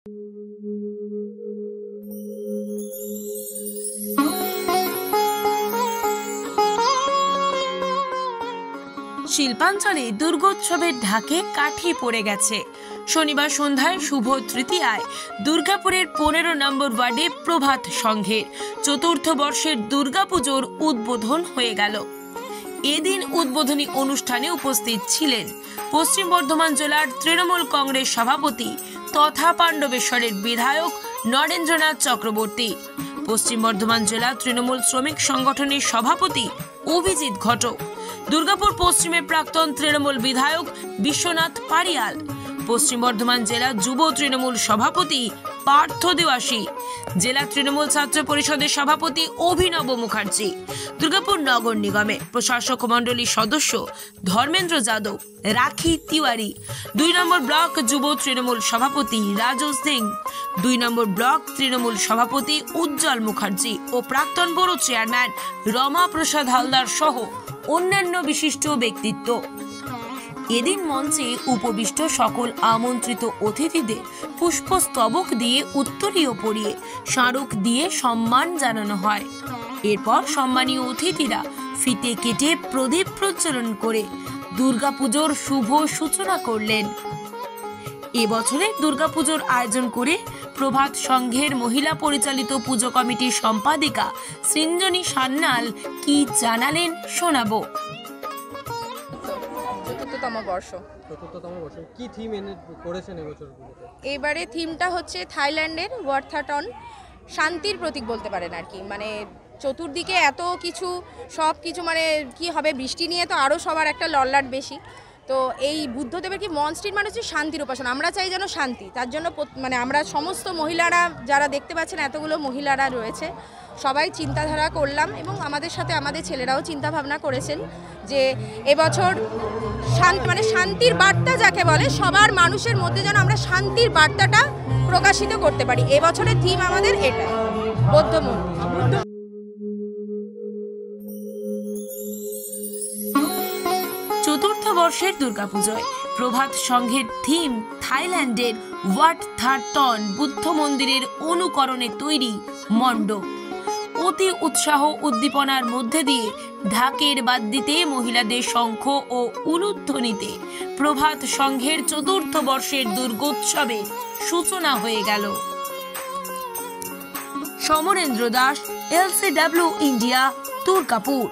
শিল্পাঞ্চলে দুর্গোৎসবের ঢাকে কাঠি পড়ে গেছে। শনিবার সন্ধ্যায় শুভ তৃতীয়ায় দুর্গাপুরের 15 নম্বর ওয়ার্ডে প্রভাত সংঘের চতুর্থ বর্ষের দুর্গাপুজোর উদ্বোধন হয়ে গেল। এদিন উদ্বোধনী অনুষ্ঠানে উপস্থিত ছিলেন পশ্চিম বর্ধমান জেলার তৃণমূল কংগ্রেস সভাপতি তথা পাণ্ডবেশ্বরের বিধায়ক নরেন্দ্রনাথ চক্রবর্তী, পশ্চিম বর্ধমান জেলা তৃণমূল শ্রমিক সংগঠনের সভাপতি অভিজিৎ ঘটক, দুর্গাপুর পশ্চিমের প্রাক্তন তৃণমূল বিধায়ক বিশ্বনাথ পারিয়াল, পশ্চিম বর্ধমান জেলা যুব তৃণমূল সভাপতি পার্থ দেওয়াসী, জেলা তৃণমূল ছাত্র পরিষদের সভাপতি অভিনব মুখার্জি, দুর্গাপুর নগর নিগমের প্রশাসক মণ্ডলীর সদস্য ধর্মেন্দ্র যাদব, রাখি তিওয়ারি, 2 নম্বর ব্লক যুব তৃণমূল সভাপতি রাজু সিং, 2 নম্বর ব্লক তৃণমূল সভাপতি উজ্জ্বল মুখার্জি ও প্রাক্তন বড় চেয়ারম্যান রমা প্রসাদ হালদার সহ অন্যান্য বিশিষ্ট ব্যক্তিত্ব। এদিন মঞ্চে উপবিষ্ট সকল আমন্ত্রিত অতিথিদের পুষ্পস্তবক দিয়ে উত্তরীয় পরিয়ে স্মারক দিয়ে সম্মান জানানো হয়। এরপর সম্মানীয় অতিথিরা ফিতে কেটে প্রদীপ প্রজ্বলন করে দুর্গাপুজোর শুভ সূচনা করলেন। এবছরের দুর্গাপুজোর আয়োজন করে প্রভাত সংঘের মহিলা পরিচালিত পুজো কমিটির সম্পাদিকা সৃঞ্জনী সান্যাল কি জানালেন শোনাবো। চতুর্থতম বর্ষ কি থিম করেছেন এবছর? এবারে থিমটা হচ্ছে থাইল্যান্ডের ওয়ার্থাটন, শান্তির প্রতীক বলতে পারেন আর কি। মানে চতুর্দিকে এত কিছু সব কিছু মানে কি হবে, বৃষ্টি নিয়ে তো আরও সবার একটা লল্লাট বেশি। তো এই বুদ্ধদেবের কি মন স্ট্রিট মানে হচ্ছে শান্তির উপাসনা। আমরা চাই যেন শান্তি, তার জন্য মানে আমরা সমস্ত মহিলারা যারা দেখতে পাচ্ছেন এতগুলো মহিলারা রয়েছে সবাই চিন্তাধারা করলাম এবং আমাদের সাথে আমাদের ছেলেরাও চিন্তা ভাবনা করেছেন যে এবছর শান্তি মানে শান্তির বার্তা যাকে বলে সবার মানুষের মধ্যে যেন আমরা শান্তির বার্তাটা প্রকাশিত করতে পারি। এবছরের থিম আমাদের এটা বৌদ্ধমন্দির। চতুর্থ বর্ষের দুর্গাপুজোয় প্রভাত সংঘের থিম থাইল্যান্ডের ওয়ার্থাটন বুদ্ধ মন্দিরের অনুকরণে তৈরি মণ্ডপ। অতি উৎসাহ উদ্দীপনার মধ্যে দিয়ে ঢাকের বাদ্যিতে মহিলাদের শঙ্খ ও উলুধ্বনিতে প্রভাত সংঘের চতুর্থ বর্ষের দুর্গোৎসবের সূচনা হয়ে গেল। Samarendra Das, LCW India, Durgapur.